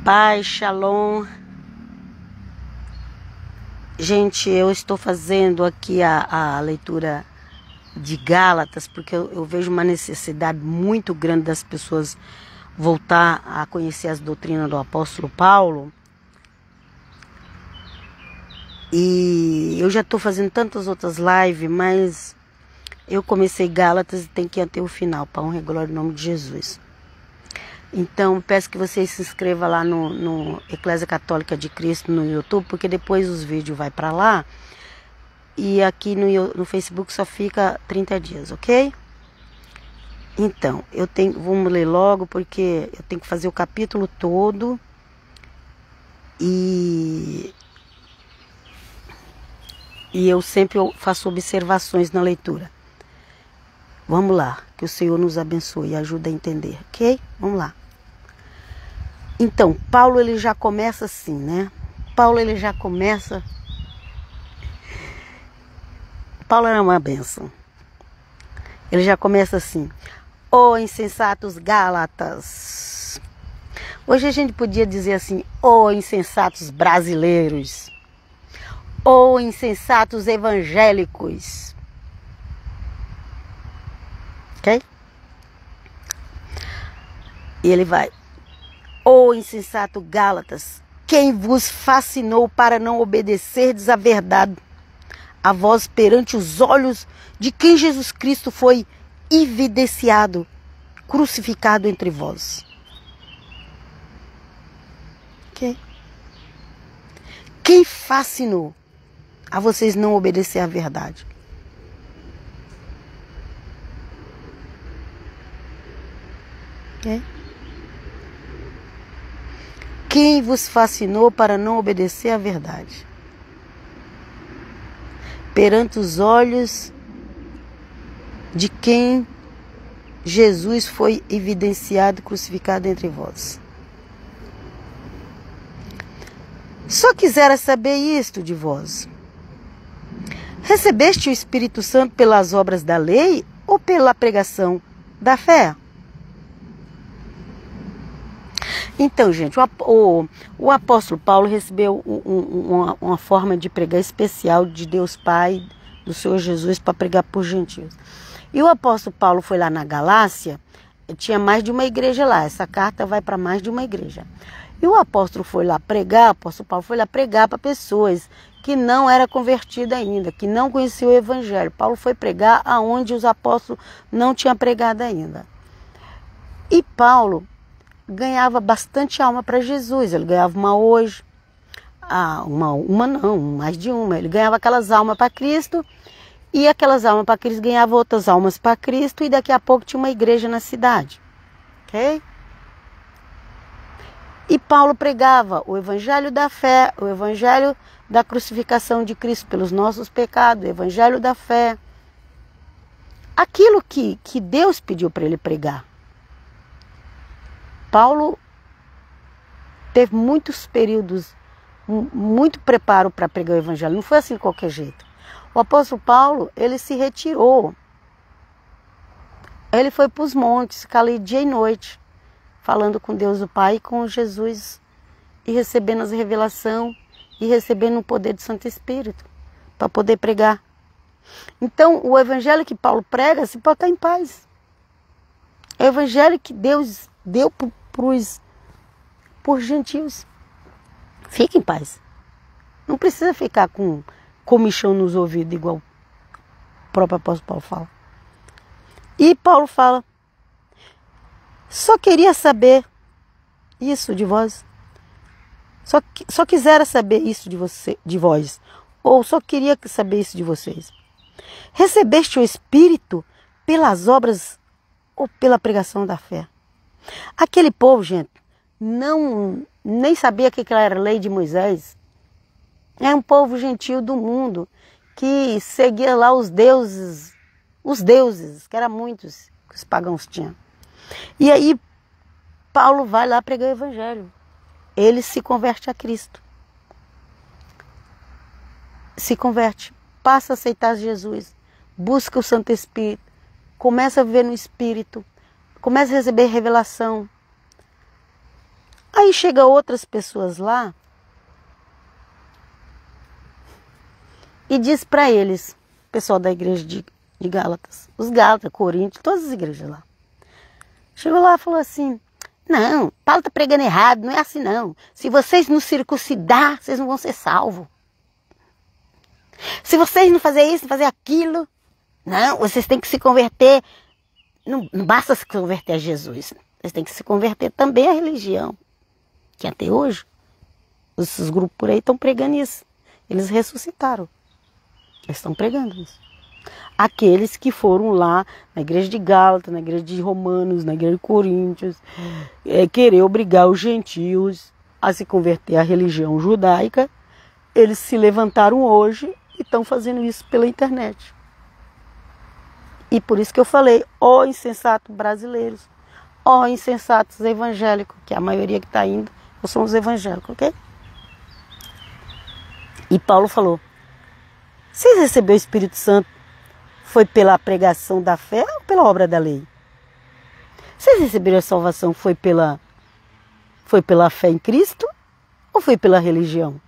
Paz, Shalom. Gente, eu estou fazendo aqui a leitura de Gálatas, porque eu vejo uma necessidade muito grande das pessoas voltar a conhecer as doutrinas do apóstolo Paulo. E eu já estou fazendo tantas outras lives, mas eu comecei Gálatas e tem que ir até o final, para honra e glória do nome de Jesus. Então, peço que vocês se inscrevam lá no Eclésia Católica de Cristo no YouTube, porque depois os vídeos vai para lá. E aqui no Facebook só fica 30 dias, ok? Então, vamos ler logo, porque eu tenho que fazer o capítulo todo. E eu sempre faço observações na leitura. Vamos lá, que o Senhor nos abençoe e ajude a entender, ok? Vamos lá. Então, Paulo ele já começa assim, né? Paulo era uma bênção. Ele já começa assim: ó insensatos Gálatas. Hoje a gente podia dizer assim: ó insensatos brasileiros. Ó insensatos evangélicos. Ok? E ele vai: ó insensato Gálatas, quem vos fascinou para não obedecerdes à verdade, a vós perante os olhos de quem Jesus Cristo foi evidenciado, crucificado entre vós. Ok? Quem fascinou a vocês não obedecer à verdade? Ok? Quem vos fascinou para não obedecer à verdade? Perante os olhos de quem Jesus foi evidenciado e crucificado entre vós. Só quisera saber isto de vós: recebeste o Espírito Santo pelas obras da lei ou pela pregação da fé? Então, gente, o apóstolo Paulo recebeu uma forma de pregar especial de Deus Pai, do Senhor Jesus, para pregar por gentios. E o apóstolo Paulo foi lá na Galácia, tinha mais de uma igreja lá, essa carta vai para mais de uma igreja. E o apóstolo Paulo foi lá pregar para pessoas que não eram convertidas ainda, que não conheciam o evangelho. Paulo foi pregar aonde os apóstolos não tinham pregado ainda. E Paulo ganhava bastante alma para Jesus. Ele ganhava uma hoje, mais de uma. Ele ganhava aquelas almas para Cristo, e aquelas almas para Cristo ganhavam outras almas para Cristo, e daqui a pouco tinha uma igreja na cidade. Ok? E Paulo pregava o evangelho da fé, o evangelho da crucificação de Cristo pelos nossos pecados, o evangelho da fé. Aquilo que Deus pediu para ele pregar. Paulo teve muitos períodos, muito preparo para pregar o evangelho. Não foi assim de qualquer jeito. O apóstolo Paulo, ele se retirou. Ele foi para os montes, ficar ali dia e noite, falando com Deus o Pai e com Jesus, e recebendo as revelações, e recebendo o poder do Santo Espírito, para poder pregar. Então, o evangelho que Paulo prega, se pode estar em paz. É o evangelho que Deus deu por gentios. Fique em paz. Não precisa ficar com comichão nos ouvidos, igual o próprio apóstolo Paulo fala. E Paulo fala: só queria saber isso de vós. Só quisera saber isso de vós. Ou só queria saber isso de vocês. Recebeste o Espírito pelas obras ou pela pregação da fé? Aquele povo, gente, nem sabia o que era a lei de Moisés. Era um povo gentil do mundo, que seguia lá os deuses, que eram muitos que os pagãos tinham. E aí, Paulo vai lá pregar o evangelho. Ele se converte a Cristo. Se converte, passa a aceitar Jesus, busca o Santo Espírito, começa a viver no Espírito, começa a receber revelação. Aí chega outras pessoas lá e diz para eles, pessoal da igreja de Gálatas, os Gálatas, Coríntios, todas as igrejas lá. Chegou lá e falou assim, não, Paulo está pregando errado, não é assim não. Se vocês não circuncidar, vocês não vão ser salvos. Se vocês não fazer isso, não fazer aquilo, não, vocês têm que se converter. Não basta se converter a Jesus, vocês têm que se converter também à religião. Que até hoje, esses grupos por aí estão pregando isso. Eles ressuscitaram. Eles estão pregando isso. Aqueles que foram lá na igreja de Gálatas, na igreja de Romanos, na igreja de Coríntios, querer obrigar os gentios a se converter à religião judaica, eles se levantaram hoje e estão fazendo isso pela internet. E por isso que eu falei, ó insensatos brasileiros, ó insensatos evangélicos, que é a maioria que está indo, são os evangélicos, ok? E Paulo falou, vocês receberam o Espírito Santo, foi pela pregação da fé ou pela obra da lei? Vocês receberam a salvação, foi pela fé em Cristo ou foi pela religião?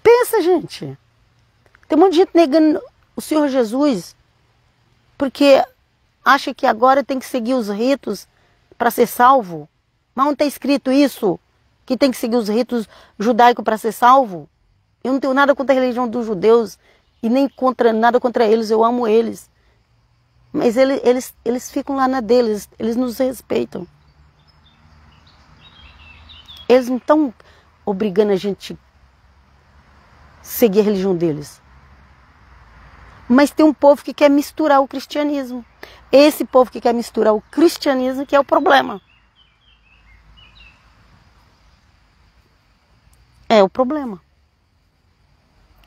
Pensa, gente. Tem um monte de gente negando o Senhor Jesus porque acha que agora tem que seguir os ritos para ser salvo. Mas não está escrito isso, que tem que seguir os ritos judaicos para ser salvo? Eu não tenho nada contra a religião dos judeus e nem nada contra eles, eu amo eles. Mas eles ficam lá na deles, eles nos respeitam. Eles não estão obrigando a gente a seguir a religião deles. Mas tem um povo que quer misturar o cristianismo. Esse povo que quer misturar o cristianismo que é o problema. É o problema.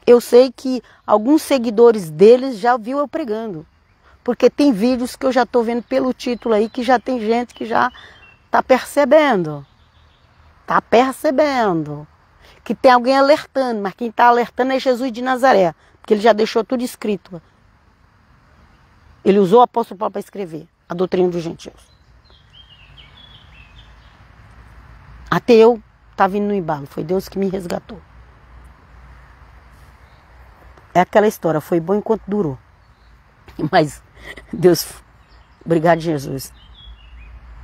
Eu sei que alguns seguidores deles já viu eu pregando. Porque tem vídeos que eu já estou vendo pelo título aí que já tem gente que já está percebendo. Está percebendo. Que tem alguém alertando, mas quem está alertando é Jesus de Nazaré. Porque ele já deixou tudo escrito. Ele usou o apóstolo Paulo para escrever a doutrina dos gentios. Até eu estava vindo no embalo. Foi Deus que me resgatou. É aquela história. Foi bom enquanto durou. Mas Deus, obrigado Jesus.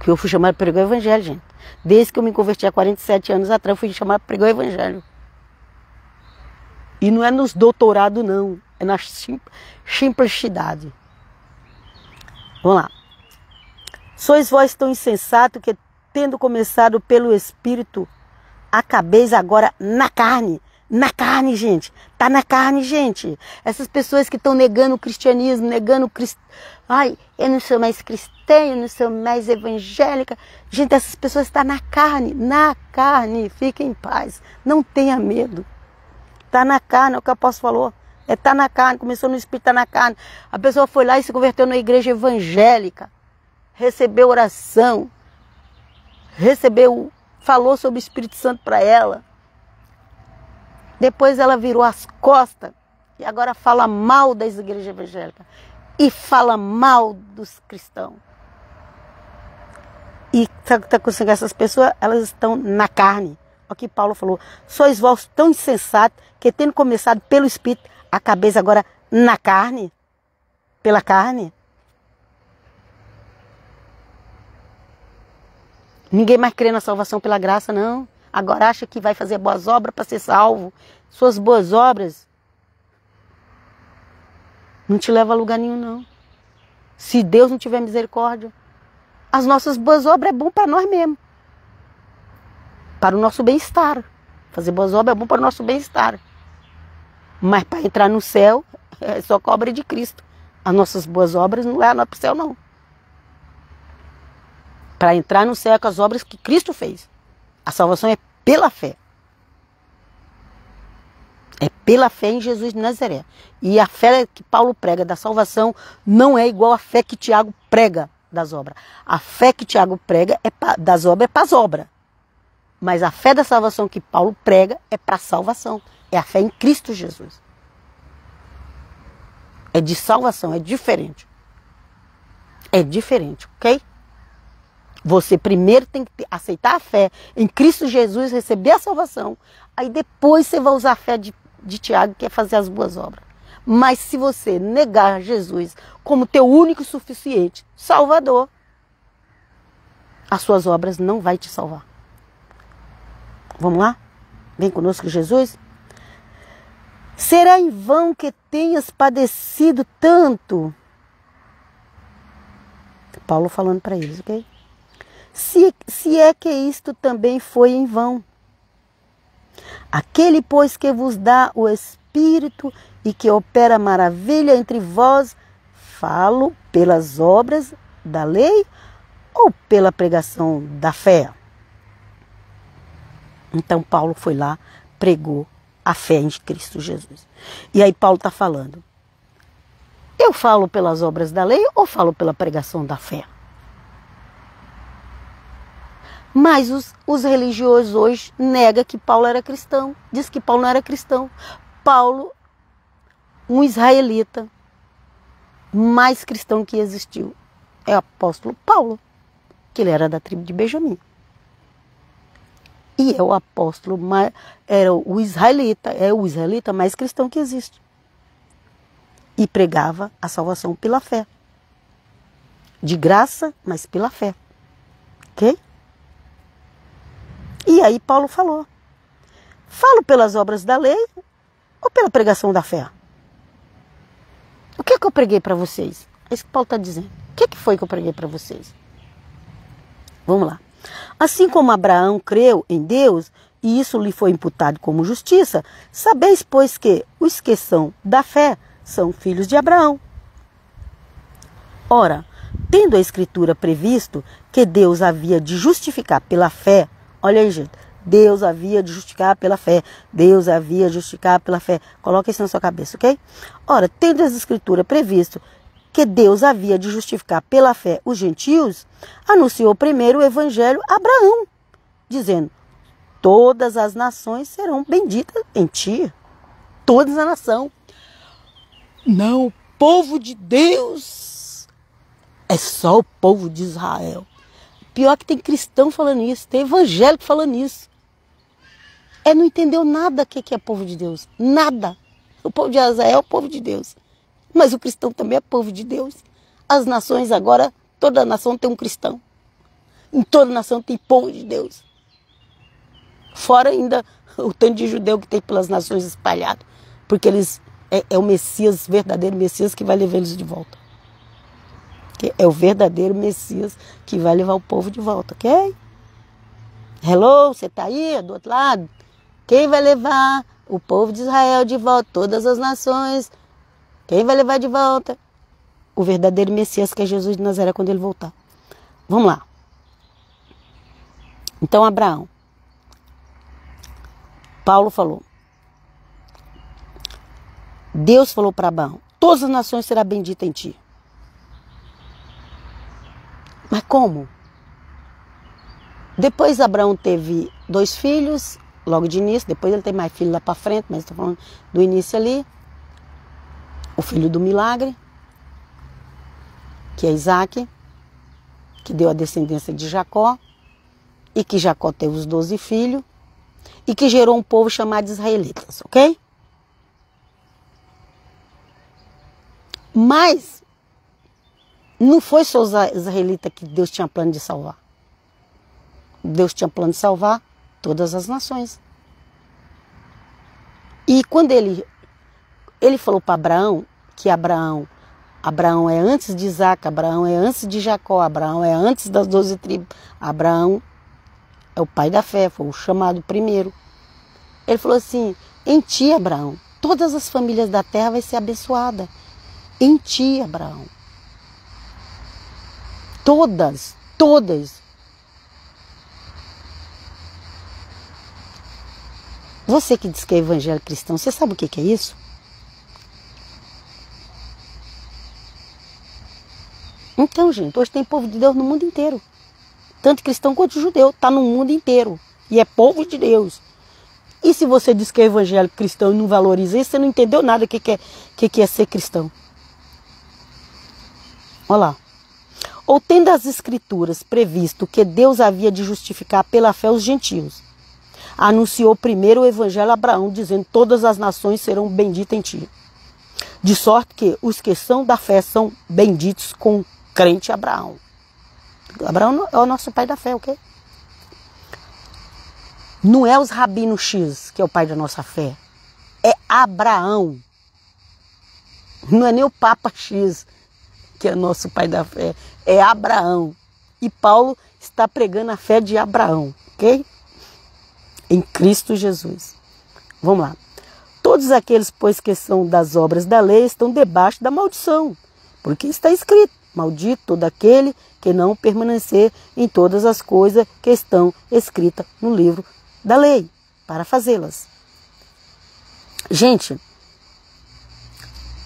Que eu fui chamado para pregar o evangelho, gente. Desde que eu me converti há 47 anos atrás, eu fui chamado para pregar o evangelho. E não é nos doutorados, não. É na simplicidade. Vamos lá. Sois vós tão insensato que, tendo começado pelo Espírito, acabeis agora na carne. Na carne, gente. Tá na carne, gente. Essas pessoas que estão negando o cristianismo, negando o Ai, eu não sou mais cristã, eu não sou mais evangélica. Gente, essas pessoas estão na carne. Na carne. Fiquem em paz. Não tenha medo. Tá na carne, é o que o apóstolo falou. Tá na carne, começou no Espírito, tá na carne. A pessoa foi lá e se converteu na igreja evangélica. Recebeu oração. Falou sobre o Espírito Santo para ela. Depois ela virou as costas e agora fala mal das igrejas evangélicas. E fala mal dos cristãos. E sabe o que está acontecendo com essas pessoas? Elas estão na carne. O que Paulo falou. Sois vós tão insensatos que, tendo começado pelo Espírito, acabeis agora na carne. Pela carne. Ninguém mais crê na salvação pela graça, não. Agora acha que vai fazer boas obras para ser salvo. Suas boas obras não te levam a lugar nenhum, não. Se Deus não tiver misericórdia, as nossas boas obras é bom para nós mesmos. Para o nosso bem-estar. Fazer boas obras é bom para o nosso bem-estar. Mas para entrar no céu, é só com a obra de Cristo. As nossas boas obras não levam para o céu, não. Para entrar no céu é com as obras que Cristo fez. A salvação é pela fé. É pela fé em Jesus de Nazaré. E a fé que Paulo prega da salvação não é igual à fé que Tiago prega das obras. A fé que Tiago prega das obras é para as obras. Mas a fé da salvação que Paulo prega é para a salvação. É a fé em Cristo Jesus. É de salvação, é diferente. É diferente, ok? Você primeiro tem que aceitar a fé em Cristo Jesus, receber a salvação. Aí depois você vai usar a fé de Tiago, que é fazer as boas obras. Mas se você negar Jesus como teu único e suficiente Salvador, as suas obras não vai te salvar. Vamos lá? Vem conosco, Jesus. Será em vão que tenhas padecido tanto? Paulo falando para eles, ok? Se é que isto também foi em vão. Aquele, pois, que vos dá o Espírito e que opera maravilha entre vós, falo pelas obras da lei ou pela pregação da fé? Então Paulo foi lá, pregou a fé em Cristo Jesus. E aí Paulo está falando, eu falo pelas obras da lei ou falo pela pregação da fé? Mas os religiosos hoje negam que Paulo era cristão. Diz que Paulo não era cristão. Paulo, um israelita, mais cristão que existiu, é o apóstolo Paulo, que ele era da tribo de Benjamim. E é o apóstolo, era o israelita mais cristão que existe. E pregava a salvação pela fé. De graça, mas pela fé. Ok? E aí Paulo falou, falo pelas obras da lei ou pela pregação da fé? O que é que eu preguei para vocês? É isso que Paulo está dizendo. O que foi que eu preguei para vocês? Vamos lá. Assim como Abraão creu em Deus e isso lhe foi imputado como justiça, sabeis, pois, que os que são da fé são filhos de Abraão. Ora, tendo a Escritura previsto que Deus havia de justificar pela fé, olha aí, gente, Deus havia de justificar pela fé, Deus havia de justificar pela fé. Coloca isso na sua cabeça, ok? Ora, tendo a Escritura previsto que Deus havia de justificar pela fé os gentios, anunciou primeiro o evangelho a Abraão, dizendo, todas as nações serão benditas em ti. Todas as nações. Não, o povo de Deus é só o povo de Israel. Pior que tem cristão falando isso, tem evangélico falando isso. Não entendeu nada o que é povo de Deus. Nada. O povo de Israel é o povo de Deus. Mas o cristão também é povo de Deus. As nações agora, toda nação tem um cristão. Em toda nação tem povo de Deus. Fora ainda o tanto de judeu que tem pelas nações espalhado. Porque eles é o Messias, verdadeiro Messias que vai levar eles de volta. É o verdadeiro Messias que vai levar o povo de volta, ok? Hello, você está aí do outro lado? Quem vai levar o povo de Israel de volta? Todas as nações. Quem vai levar de volta? O verdadeiro Messias, que é Jesus de Nazaré, quando ele voltar. Vamos lá. Então, Abraão. Paulo falou. Deus falou para Abraão, todas as nações serão benditas em ti. Mas como? Depois Abraão teve 2 filhos, logo de início, depois ele tem mais filho lá para frente, mas estou falando do início ali. O filho do milagre, que é Isaac, que deu a descendência de Jacó, e que Jacó teve os 12 filhos, e que gerou um povo chamado de israelitas, ok? Mas não foi só os israelitas que Deus tinha plano de salvar. Deus tinha plano de salvar todas as nações. E quando ele falou para Abraão, que Abraão é antes de Isaac, Abraão é antes de Jacó, Abraão é antes das 12 tribos, Abraão é o pai da fé, foi o chamado primeiro. Ele falou assim, em ti, Abraão, todas as famílias da terra vão ser abençoadas. Em ti, Abraão. Todas. Você que diz que é evangelho cristão, você sabe o que é isso? Então, gente, hoje tem povo de Deus no mundo inteiro. Tanto cristão quanto judeu, está no mundo inteiro. E é povo de Deus. E se você diz que é evangelho cristão e não valoriza isso, você não entendeu nada o que é ser cristão. Olha lá. Ou tendo as escrituras previsto que Deus havia de justificar pela fé os gentios, anunciou primeiro o evangelho a Abraão, dizendo: todas as nações serão benditas em ti. De sorte que os que são da fé são benditos com crente Abraão. Abraão é o nosso pai da fé, ok? Não é os rabinos X que é o pai da nossa fé. É Abraão. Não é nem o Papa X que é nosso pai da fé. É Abraão. E Paulo está pregando a fé de Abraão, ok? Em Cristo Jesus. Vamos lá. Todos aqueles, pois, que são das obras da lei estão debaixo da maldição, porque está escrito: maldito todo aquele que não permanecer em todas as coisas que estão escritas no livro da lei, para fazê-las. Gente,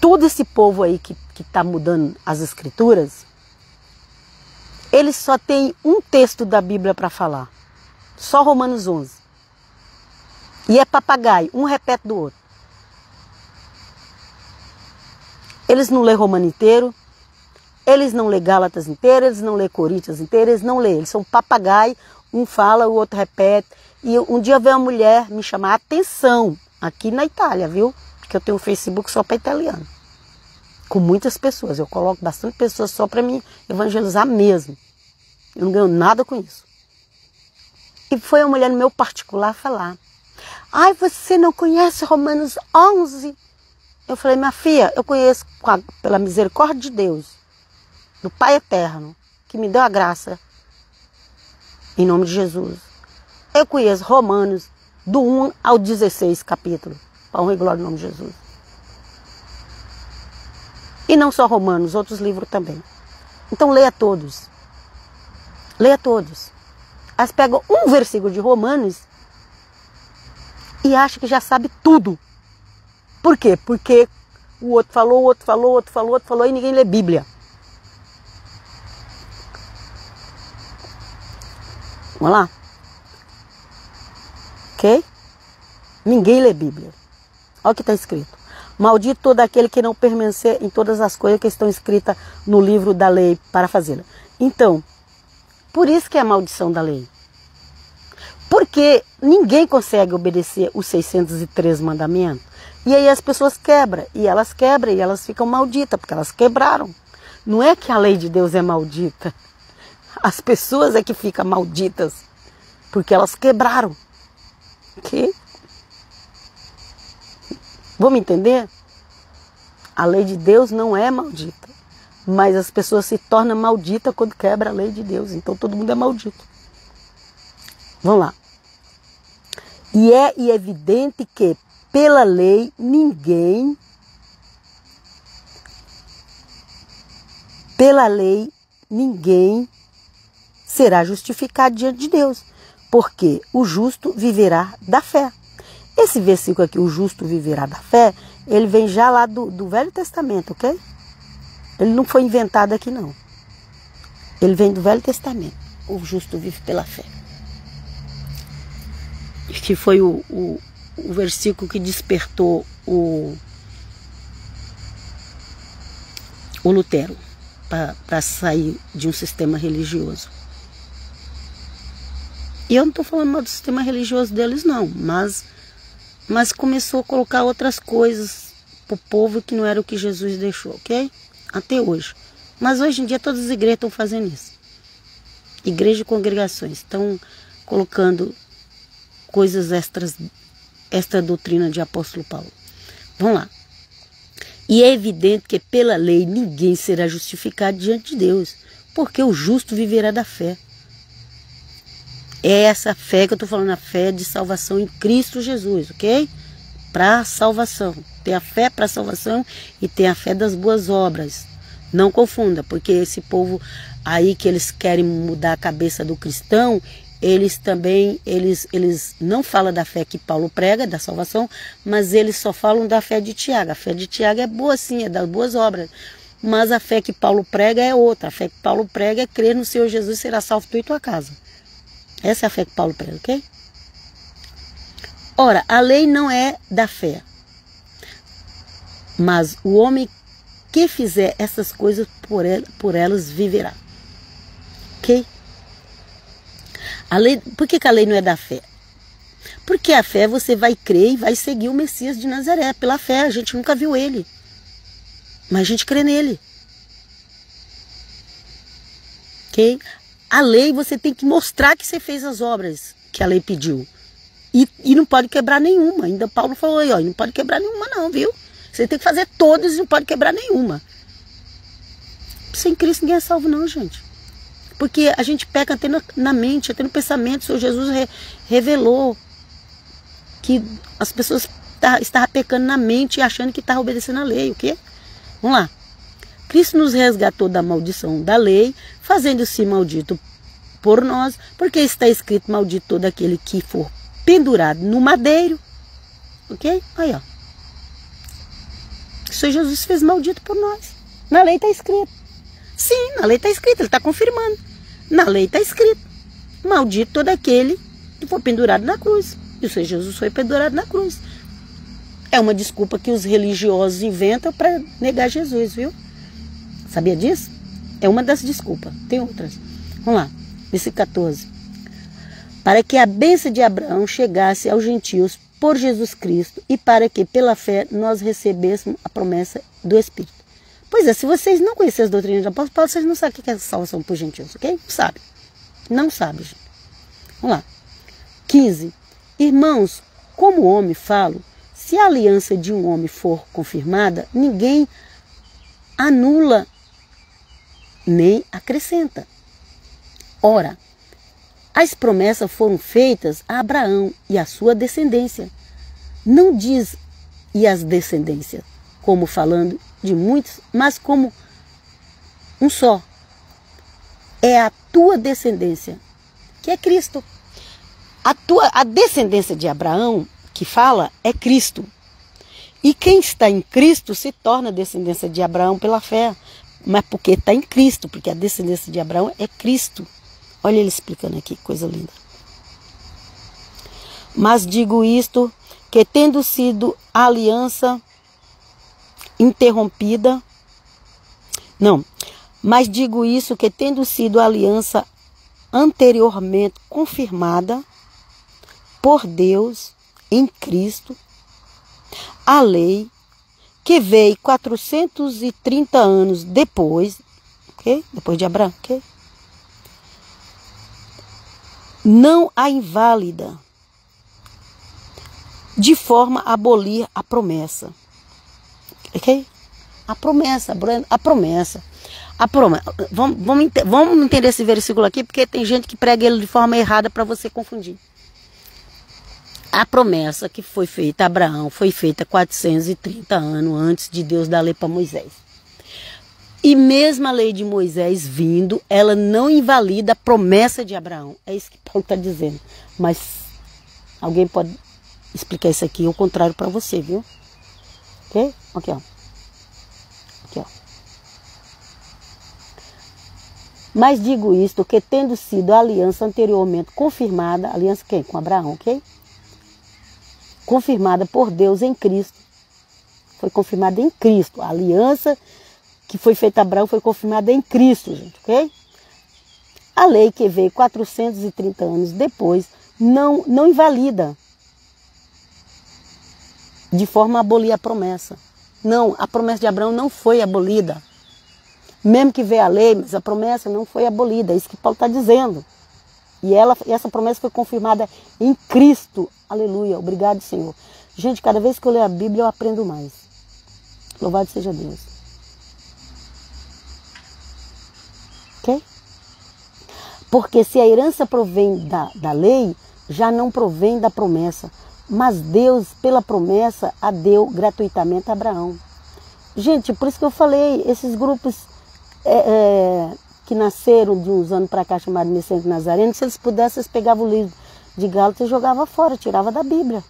todo esse povo aí que está mudando as escrituras, eles só tem um texto da Bíblia para falar, só Romanos 11. E é papagaio, um repete do outro. Eles não lê Romano inteiro, eles não lê Gálatas inteiro, eles não lê Coríntios inteiro, eles não lê. Eles são papagaio, um fala, o outro repete. E um dia veio uma mulher me chamar a atenção, aqui na Itália, viu? Porque eu tenho um Facebook só para italiano. Com muitas pessoas, eu coloco bastante pessoas só para me evangelizar mesmo. Eu não ganho nada com isso. E foi a mulher no meu particular falar: ai, você não conhece Romanos 11? Eu falei: minha filha, eu conheço pela misericórdia de Deus, do Pai Eterno, que me deu a graça, em nome de Jesus. Eu conheço Romanos, do 1 ao 16 capítulo, para honra e glória em nome de Jesus. E não só Romanos, outros livros também. Então leia todos. Leia todos. Elas pegam um versículo de Romanos e acham que já sabe tudo. Por quê? Porque o outro falou, o outro falou, o outro falou, o outro falou, e ninguém lê Bíblia. Vamos lá? Ok? Ninguém lê Bíblia. Olha o que está escrito: maldito todo aquele que não permanecer em todas as coisas que estão escritas no livro da lei para fazê-la. Então, por isso que é a maldição da lei. Porque ninguém consegue obedecer os 603 mandamentos. E aí as pessoas quebram. E elas quebram e elas ficam malditas, porque elas quebraram. Não é que a lei de Deus é maldita. As pessoas é que ficam malditas, porque elas quebraram. Ok? Vamos entender? A lei de Deus não é maldita. Mas as pessoas se tornam malditas quando quebra a lei de Deus. Então todo mundo é maldito. Vamos lá. E é evidente que pela lei ninguém será justificado diante de Deus, porque o justo viverá da fé. Esse versículo aqui, o justo viverá da fé, ele vem já lá do Velho Testamento, ok? Ele não foi inventado aqui não. Ele vem do Velho Testamento. O justo vive pela fé. Que foi o versículo que despertou o Lutero para sair de um sistema religioso. E eu não estou falando mal do sistema religioso deles não, mas começou a colocar outras coisas para o povo que não era o que Jesus deixou, ok? Até hoje. Mas hoje em dia todas as igrejas estão fazendo isso. Igrejas e congregações estão colocando coisas extra doutrina de apóstolo Paulo. Vamos lá. E é evidente que pela lei ninguém será justificado diante de Deus, porque o justo viverá da fé. É essa fé que eu estou falando, a fé de salvação em Cristo Jesus, ok? Para salvação. Tem a fé para salvação e tem a fé das boas obras. Não confunda, porque esse povo aí que eles querem mudar a cabeça do cristão, eles não falam da fé que Paulo prega, da salvação, mas eles só falam da fé de Tiago. A fé de Tiago é boa sim, é das boas obras, mas a fé que Paulo prega é outra. A fé que Paulo prega é crer no Senhor Jesus, será salvo tu e tua casa. Essa é a fé que Paulo prega, ok? Ora, a lei não é da fé, mas o homem que fizer essas coisas por elas viverá. Ok? A lei, por que a lei não é da fé? Porque a fé você vai crer e vai seguir o Messias de Nazaré. Pela fé, a gente nunca viu ele. Mas a gente crê nele. Ok? A lei você tem que mostrar que você fez as obras que a lei pediu. E não pode quebrar nenhuma. Ainda Paulo falou aí, ó, não pode quebrar nenhuma não, viu? Você tem que fazer todas e não pode quebrar nenhuma. Sem Cristo ninguém é salvo não, gente. Porque a gente peca até na mente, até no pensamento. O Senhor Jesus revelou que as pessoas estavam pecando na mente e achando que estavam obedecendo a lei. O quê? Vamos lá. Cristo nos resgatou da maldição da lei, fazendo-se maldito por nós, porque está escrito: maldito todo aquele que for pendurado no madeiro. Ok? Aí, ó. O Senhor Jesus fez maldito por nós. Na lei está escrito. Sim, na lei está escrito, ele está confirmando. Na lei está escrito: maldito todo aquele que for pendurado na cruz. E o Senhor Jesus foi pendurado na cruz. É uma desculpa que os religiosos inventam para negar Jesus, viu? Sabia disso? É uma das desculpas. Tem outras. Vamos lá. Versículo 14. Para que a bênção de Abraão chegasse aos gentios por Jesus Cristo e para que pela fé nós recebêssemos a promessa do Espírito. Pois é, se vocês não conhecerem as doutrinas do apóstolo Paulo, vocês não sabem o que é salvação por gentios, ok? Não sabe. Não sabe, gente. Vamos lá. 15. Irmãos, como homem falo, se a aliança de um homem for confirmada, ninguém anula nem acrescenta. Ora, as promessas foram feitas a Abraão e a sua descendência. Não diz e as descendências, como falando de muitos, mas como um só. É a tua descendência, que é Cristo. A descendência de Abraão, que fala, é Cristo. E quem está em Cristo se torna descendência de Abraão pela fé. Mas porque está em Cristo, porque a descendência de Abraão é Cristo. Olha ele explicando aqui, coisa linda. Mas digo isto, que tendo sido a aliança interrompida, mas digo isso, que tendo sido a aliança anteriormente confirmada por Deus em Cristo, a lei que veio 430 anos depois, okay? Depois de Abraão, okay? Não a inválida, de forma a abolir a promessa. Ok? A promessa. Vamos entender esse versículo aqui, porque tem gente que prega ele de forma errada para você confundir. A promessa que foi feita a Abraão foi feita 430 anos antes de Deus dar a lei para Moisés. E mesmo a lei de Moisés vindo, ela não invalida a promessa de Abraão. É isso que Paulo está dizendo. Mas alguém pode explicar isso aqui, o contrário para você, viu? Ok? Aqui, ó. Aqui, ó. Mas digo isto, que tendo sido a aliança anteriormente confirmada, aliança quem? Com Abraão, ok? Confirmada por Deus em Cristo. Foi confirmada em Cristo. A aliança que foi feita a Abraão foi confirmada em Cristo, gente, ok? A lei que veio 430 anos depois não invalida de forma a abolir a promessa. Não, a promessa de Abraão não foi abolida. Mesmo que veio a lei, mas a promessa não foi abolida. É isso que Paulo está dizendo. E essa promessa foi confirmada em Cristo. Aleluia. Obrigado, Senhor. Gente, cada vez que eu leio a Bíblia, eu aprendo mais. Louvado seja Deus. Ok? Porque se a herança provém da lei, já não provém da promessa. Mas Deus, pela promessa, a deu gratuitamente a Abraão. Gente, por isso que eu falei, esses grupos que nasceram de uns anos para cá, chamados Messiânicos Nazarenos, se eles pudessem, eles pegavam o livro de Gálatas e jogavam fora, tiravam da Bíblia.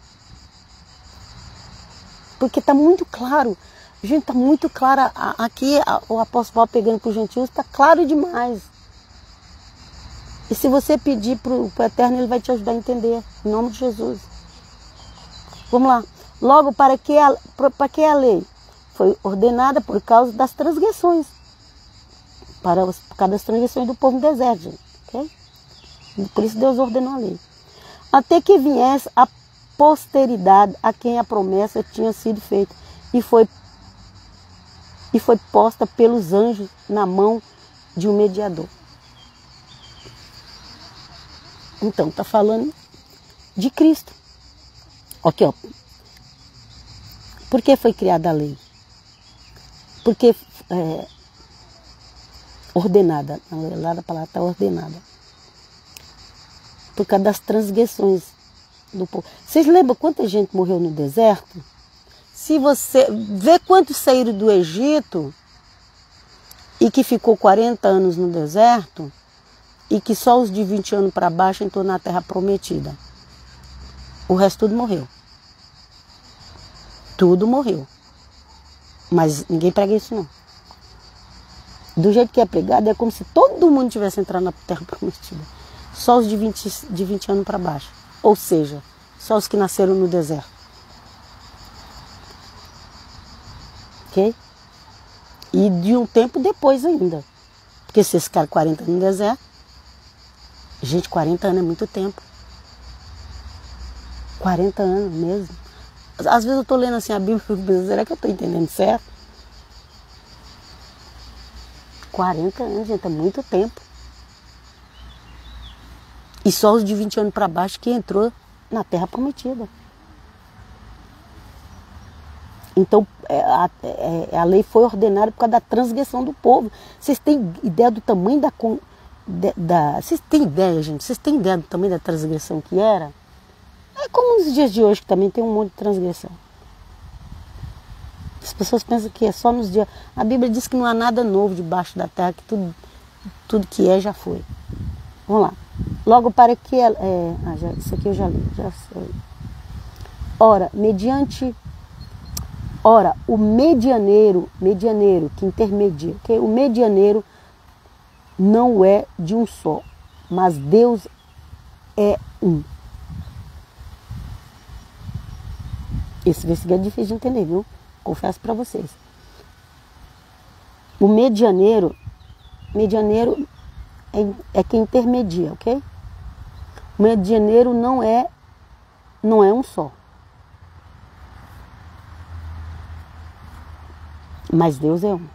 Porque está muito claro, gente, está muito claro, aqui o apóstolo Paulo pegando para os gentios, está claro demais. E se você pedir para o Eterno, ele vai te ajudar a entender, em nome de Jesus. Vamos lá. Logo, para que a lei foi ordenada por causa das transgressões. Por causa das transgressões do povo no deserto, gente. ok? Por isso Deus ordenou a lei. Até que viesse a posteridade a quem a promessa tinha sido feita e foi posta pelos anjos na mão de um mediador. Então, está falando de Cristo. Ok, ó. Por que foi criada a lei? Porque ordenada, lá da palavra está ordenada. Por causa das transgressões do povo. Vocês lembram quanta gente morreu no deserto? Se você vê quantos saíram do Egito e que ficou 40 anos no deserto e que só os de 20 anos para baixo entrou na terra prometida. O resto tudo morreu. Tudo morreu. Mas ninguém prega isso não. Do jeito que é pregado, é como se todo mundo tivesse entrado na terra prometida. Só os de 20 anos para baixo. Ou seja, só os que nasceram no deserto. Ok? E de um tempo depois ainda. Porque se esse cara 40 anos no deserto, gente, 40 anos é muito tempo. 40 anos mesmo. Às vezes eu estou lendo assim a Bíblia e fico, será que eu estou entendendo certo? 40 anos, gente, é muito tempo. E só os de 20 anos para baixo que entrou na terra prometida. Então, a lei foi ordenada por causa da transgressão do povo. Vocês têm ideia do tamanho vocês têm ideia, gente? Vocês têm ideia do tamanho da transgressão que era? É como nos dias de hoje, que também tem um monte de transgressão. As pessoas pensam que é só nos dias... A Bíblia diz que não há nada novo debaixo da terra, que tudo que é já foi. Vamos lá. Logo para que... isso aqui eu já li. Já sei. Ora, o medianeiro que intermedia, okay? O medianeiro não é de um só, mas Deus é um. Esse versículo é difícil de entender, viu? Confesso para vocês. O medianeiro é quem intermedia, ok? O medianeiro não é um só. Mas Deus é um.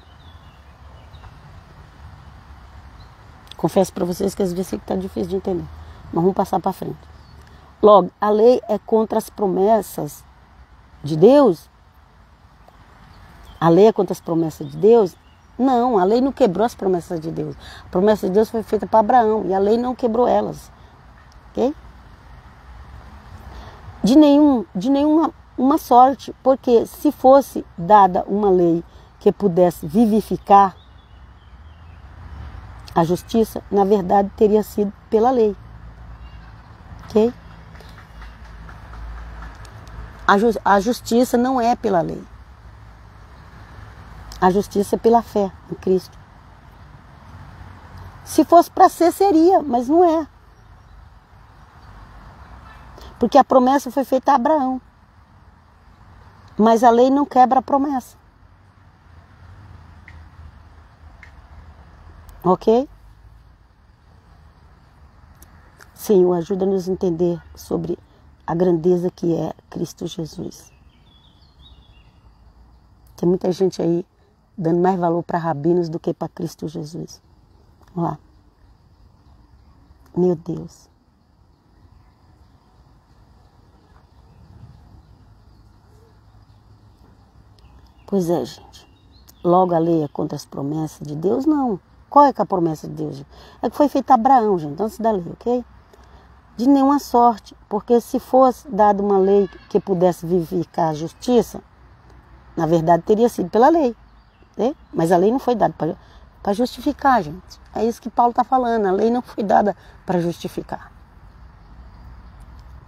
Confesso para vocês que às vezes está difícil de entender. Mas vamos passar para frente. Logo, a lei é contra as promessas de Deus? A lei é contra as promessas de Deus? Não, a lei não quebrou as promessas de Deus. A promessa de Deus foi feita para Abraão e a lei não quebrou elas. Ok? De nenhuma uma sorte, porque se fosse dada uma lei que pudesse vivificar a justiça, na verdade teria sido pela lei. Ok? A justiça não é pela lei. A justiça é pela fé em Cristo. Se fosse para ser, seria, mas não é. Porque a promessa foi feita a Abraão. Mas a lei não quebra a promessa. Ok? Senhor, ajuda-nos a entender sobre a grandeza que é Cristo Jesus. Tem muita gente aí dando mais valor para rabinos do que para Cristo Jesus. Vamos lá. Meu Deus. Pois é, gente. Logo a lei é contra as promessas de Deus? Não. Qual é que é a promessa de Deus? É que foi feita a Abraão, gente, antes da lei, ok? De nenhuma sorte, porque se fosse dada uma lei que pudesse vivificar a justiça, na verdade teria sido pela lei, né? Mas a lei não foi dada para justificar, gente. É isso que Paulo está falando, a lei não foi dada para justificar.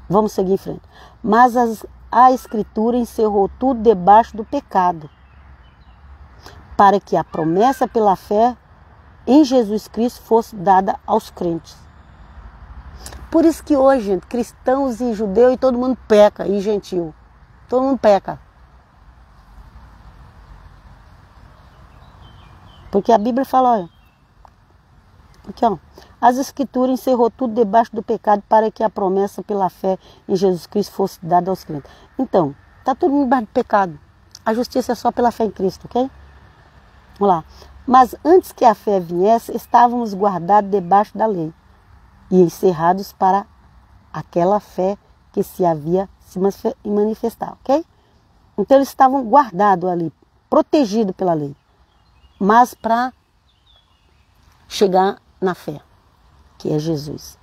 Vamos seguir em frente. Mas a Escritura encerrou tudo debaixo do pecado, para que a promessa pela fé em Jesus Cristo fosse dada aos crentes. Por isso que hoje, gente, cristãos e judeus e todo mundo peca, e gentil. Todo mundo peca. Porque a Bíblia fala, olha, Aqui, ó. As Escrituras encerrou tudo debaixo do pecado para que a promessa pela fé em Jesus Cristo fosse dada aos crentes. Então, está tudo debaixo do pecado. A justiça é só pela fé em Cristo, ok? Vamos lá. Mas antes que a fé viesse, estávamos guardados debaixo da lei e encerrados para aquela fé que se havia se manifestar, ok? Então eles estavam guardados ali, protegidos pela lei, mas para chegar na fé, que é Jesus.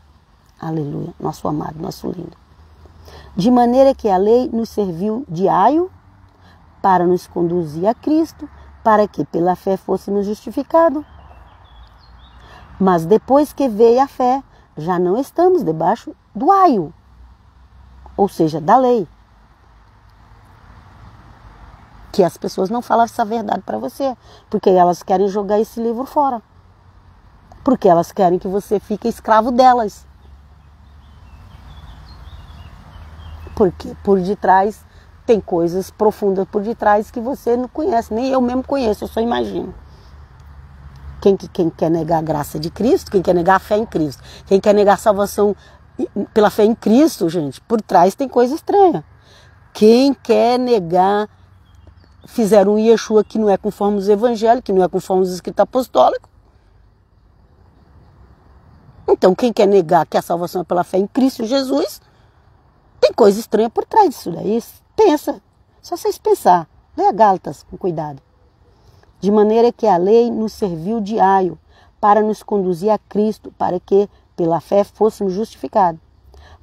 Aleluia, nosso amado, nosso lindo. De maneira que a lei nos serviu de aio para nos conduzir a Cristo, para que pela fé fôssemos justificados. Mas depois que veio a fé, já não estamos debaixo do aio, ou seja, da lei. Que as pessoas não falam essa verdade para você, porque elas querem jogar esse livro fora. Porque elas querem que você fique escravo delas. Porque por detrás tem coisas profundas por detrás que você não conhece, nem eu mesmo conheço, eu só imagino. Quem quer negar a graça de Cristo, quem quer negar a fé em Cristo, quem quer negar a salvação pela fé em Cristo, gente, por trás tem coisa estranha. Quem quer negar, fizeram um Yeshua que não é conforme os evangelhos, que não é conforme os escritos apostólicos. Então, quem quer negar que a salvação é pela fé em Cristo Jesus, tem coisa estranha por trás disso daí. Pensa, só vocês pensar. Leia Gálatas com cuidado. De maneira que a lei nos serviu de aio para nos conduzir a Cristo, para que pela fé fôssemos justificados.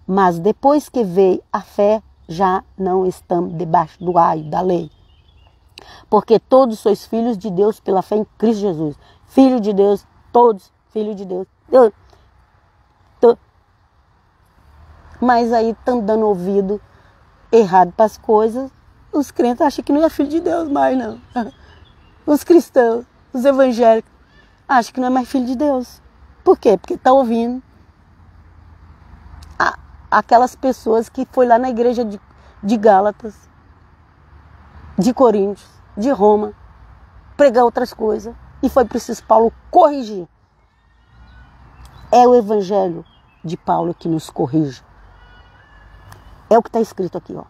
Mas depois que veio a fé, já não estamos debaixo do aio, da lei. Porque todos sois filhos de Deus pela fé em Cristo Jesus. Filho de Deus, todos filhos de Deus. Mas aí estão dando ouvido errado para as coisas. Os crentes acham que não é filho de Deus mais, não. Os cristãos, os evangélicos, acham que não é mais filho de Deus. Por quê? Porque está ouvindo aquelas pessoas que foi lá na igreja de Gálatas, de Coríntios, de Roma, pregar outras coisas. E foi preciso Paulo corrigir. É o evangelho de Paulo que nos corrige. É o que está escrito aqui, ó.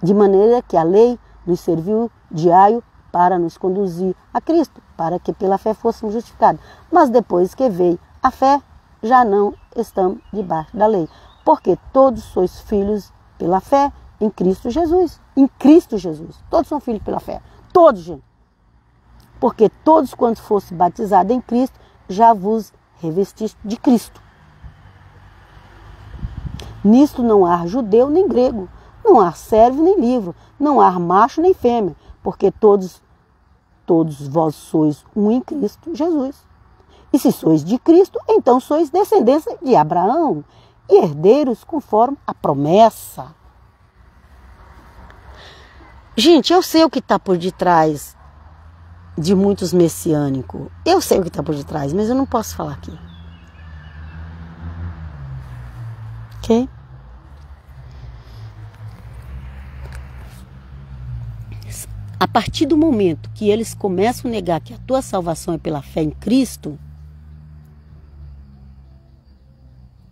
De maneira que a lei nos serviu de aio para nos conduzir a Cristo, para que pela fé fôssemos justificados. Mas depois que veio a fé, já não estamos debaixo da lei. Porque todos sois filhos pela fé em Cristo Jesus. Em Cristo Jesus. Todos são filhos pela fé. Todos, gente. Porque todos quantos fossem batizados em Cristo, já vos revestiste de Cristo. Nisto não há judeu nem grego, não há servo nem livre, não há macho nem fêmea, porque todos vós sois um em Cristo Jesus. E se sois de Cristo, então sois descendência de Abraão e herdeiros conforme a promessa. Gente, eu sei o que está por detrás de muitos messiânicos. Eu sei o que está por detrás, mas eu não posso falar aqui. Ok? A partir do momento que eles começam a negar que a tua salvação é pela fé em Cristo,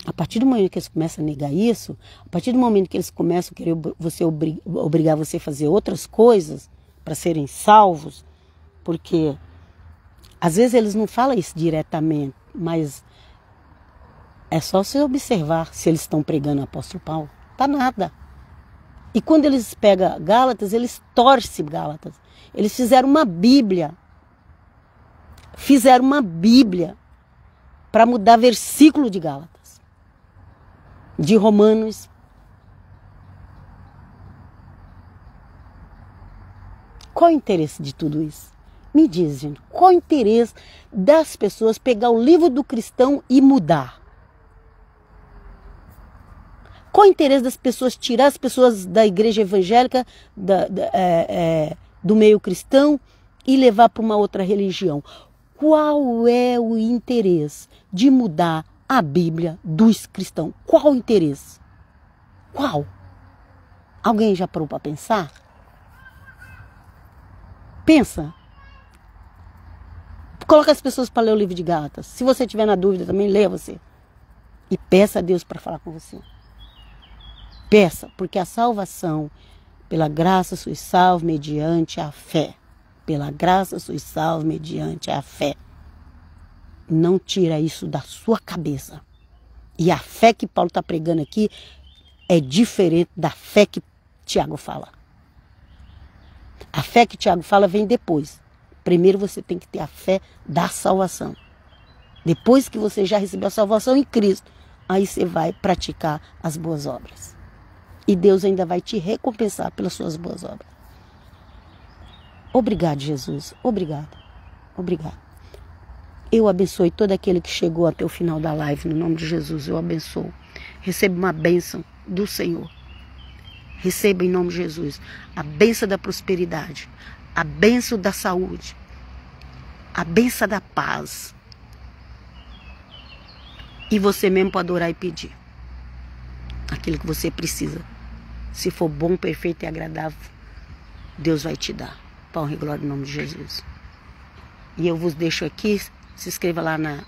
a partir do momento que eles começam a negar isso, a partir do momento que eles começam a querer obrigar você a fazer outras coisas para serem salvos, porque às vezes eles não falam isso diretamente, mas é só você observar se eles estão pregando o apóstolo Paulo. Tá nada. E quando eles pegam Gálatas, eles torcem Gálatas. Eles fizeram uma Bíblia. Fizeram uma Bíblia para mudar versículo de Gálatas. De Romanos. Qual o interesse de tudo isso? Me diz, gente, qual o interesse das pessoas pegar o livro do cristão e mudar? Qual o interesse das pessoas tirar as pessoas da igreja evangélica, do meio cristão e levar para uma outra religião? Qual é o interesse de mudar a Bíblia dos cristãos? Qual o interesse? Qual? Alguém já parou para pensar? Pensa. Coloca as pessoas para ler o livro de Gálatas. Se você tiver na dúvida também, leia você. E peça a Deus para falar com você. Peça, porque a salvação, pela graça sois salvos mediante a fé. Pela graça sois salvos mediante a fé. Não tira isso da sua cabeça. E a fé que Paulo está pregando aqui é diferente da fé que Tiago fala. A fé que Tiago fala vem depois. Primeiro você tem que ter a fé da salvação. Depois que você já recebeu a salvação em Cristo, aí você vai praticar as boas obras. E Deus ainda vai te recompensar pelas suas boas obras. Obrigado, Jesus. Obrigado. Obrigado. Eu abençoe todo aquele que chegou até o final da live. No nome de Jesus, eu abençoo. Receba uma bênção do Senhor. Receba em nome de Jesus a bênção da prosperidade, a bênção da saúde, a bênção da paz. E você mesmo pode orar e pedir aquilo que você precisa. Se for bom, perfeito e agradável, Deus vai te dar. Pão e glória em nome de Jesus. E eu vos deixo aqui. Se inscreva lá na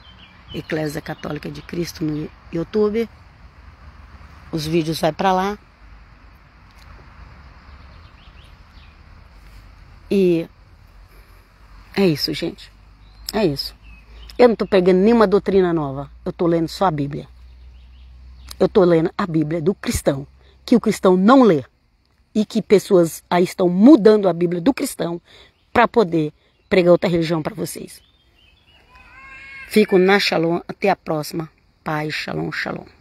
Eclésia Católica de Cristo no YouTube. Os vídeos vai para lá. E é isso, gente. É isso. Eu não estou pegando nenhuma doutrina nova. Eu estou lendo só a Bíblia. Eu estou lendo a Bíblia do cristão, que o cristão não lê. E que pessoas aí estão mudando a Bíblia do cristão para poder pregar outra religião para vocês. Fico na Shalom. Até a próxima. Paz, Shalom, Shalom.